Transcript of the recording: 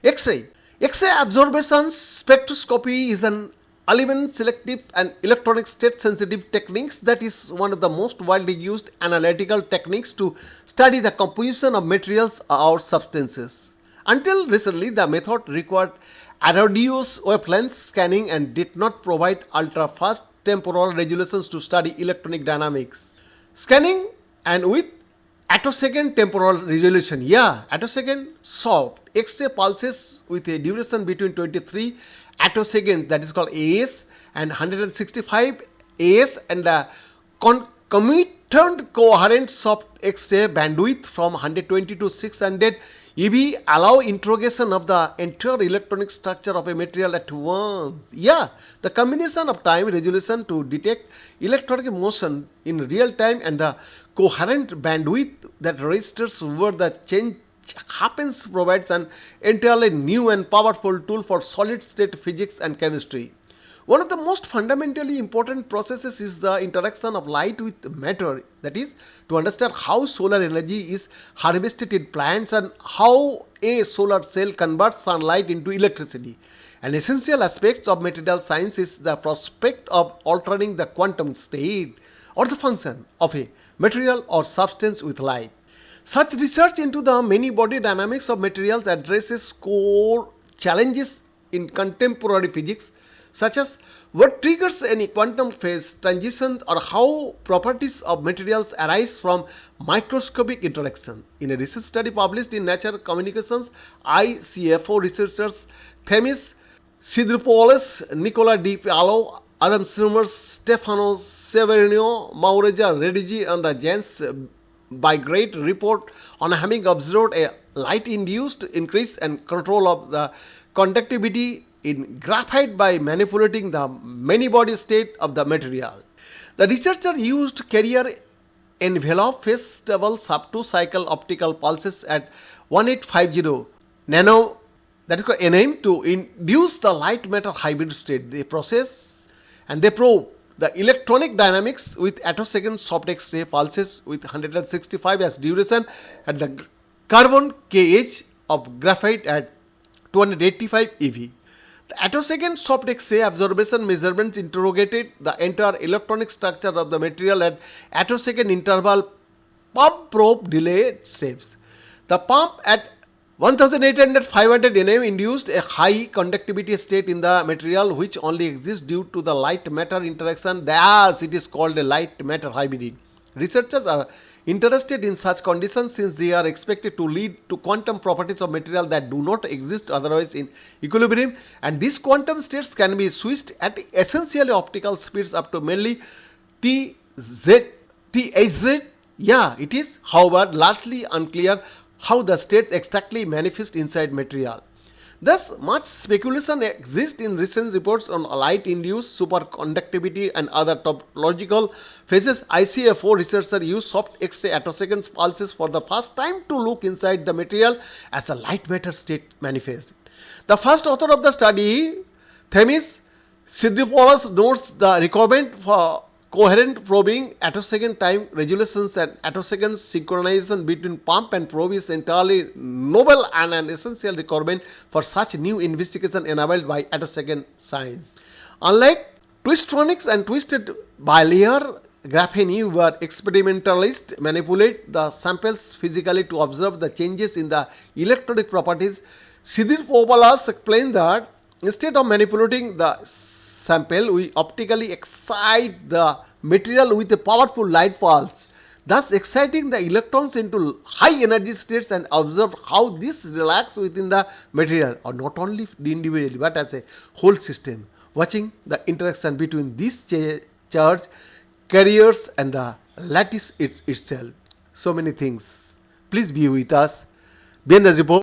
X-ray. X-ray absorption spectroscopy is an element selective and electronic state sensitive techniques that is one of the most widely used analytical techniques to study the composition of materials or substances. Until recently, the method required arduous wavelength scanning and did not provide ultra-fast temporal resolutions to study electronic dynamics. Scanning and with attosecond temporal resolution, attosecond soft X-ray pulses with a duration between 23 attoseconds, that is called AS, and 165 AS, and the concomitant coherent soft X-ray bandwidth from 120 to 600 EV allow interrogation of the entire electronic structure of a material at once. The combination of time resolution to detect electronic motion in real time and the coherent bandwidth that registers where the change happens provides an entirely new and powerful tool for solid state physics and chemistry. One of the most fundamentally important processes is the interaction of light with matter, that is, to understand how solar energy is harvested in plants and how a solar cell converts sunlight into electricity. An essential aspect of material science is the prospect of altering the quantum state or the function of a material or substance with light. Such research into the many body dynamics of materials addresses core challenges in contemporary physics, such as what triggers any quantum phase transition or how properties of materials arise from microscopic interaction. In a research study published in Nature Communications, ICFO researchers Themis Sidropoulos, Nicola Di Paolo, Adam Schirmer, Stefano Severino, Maureza Redigi, and the Jens by great report on having observed a light-induced increase and control of the conductivity in graphite by manipulating the many-body state of the material. The researcher used carrier envelope phase stable sub-2 cycle optical pulses at 1850 nano, that is called nm, to induce the light matter hybrid state. They process and they probe the electronic dynamics with attosecond soft X-ray pulses with 165 as duration at the carbon KH of graphite at 285 EV. The attosecond soft X-ray absorption measurements interrogated the entire electronic structure of the material at attosecond interval pump probe delay steps. The pump at 1800-500 nm induced a high conductivity state in the material which only exists due to the light matter interaction. Thus, it is called a light matter hybrid. Researchers are interested in such conditions since they are expected to lead to quantum properties of material that do not exist otherwise in equilibrium, and these quantum states can be switched at essentially optical speeds up to mainly THz. It is, however, largely unclear how the states exactly manifest inside material. Thus, much speculation exists in recent reports on light-induced superconductivity and other topological phases. ICFO researchers use soft X-ray attosecond pulses for the first time to look inside the material as a light matter state manifests. The first author of the study, Themis Sidropoulos, notes the requirement for coherent probing, attosecond time resolutions, and attosecond synchronization between pump and probe is entirely novel and an essential requirement for such new investigation enabled by attosecond science. Unlike twistronics and twisted bilayer graphene, where experimentalists manipulate the samples physically to observe the changes in the electronic properties, Sidropoulos explained that instead of manipulating the sample, we optically excite the material with a powerful light pulse, thus exciting the electrons into high energy states, and observe how this relaxes within the material, or not only individually but as a whole system, watching the interaction between these charge carriers and the lattice itself. So many things. Please be with us. Bien,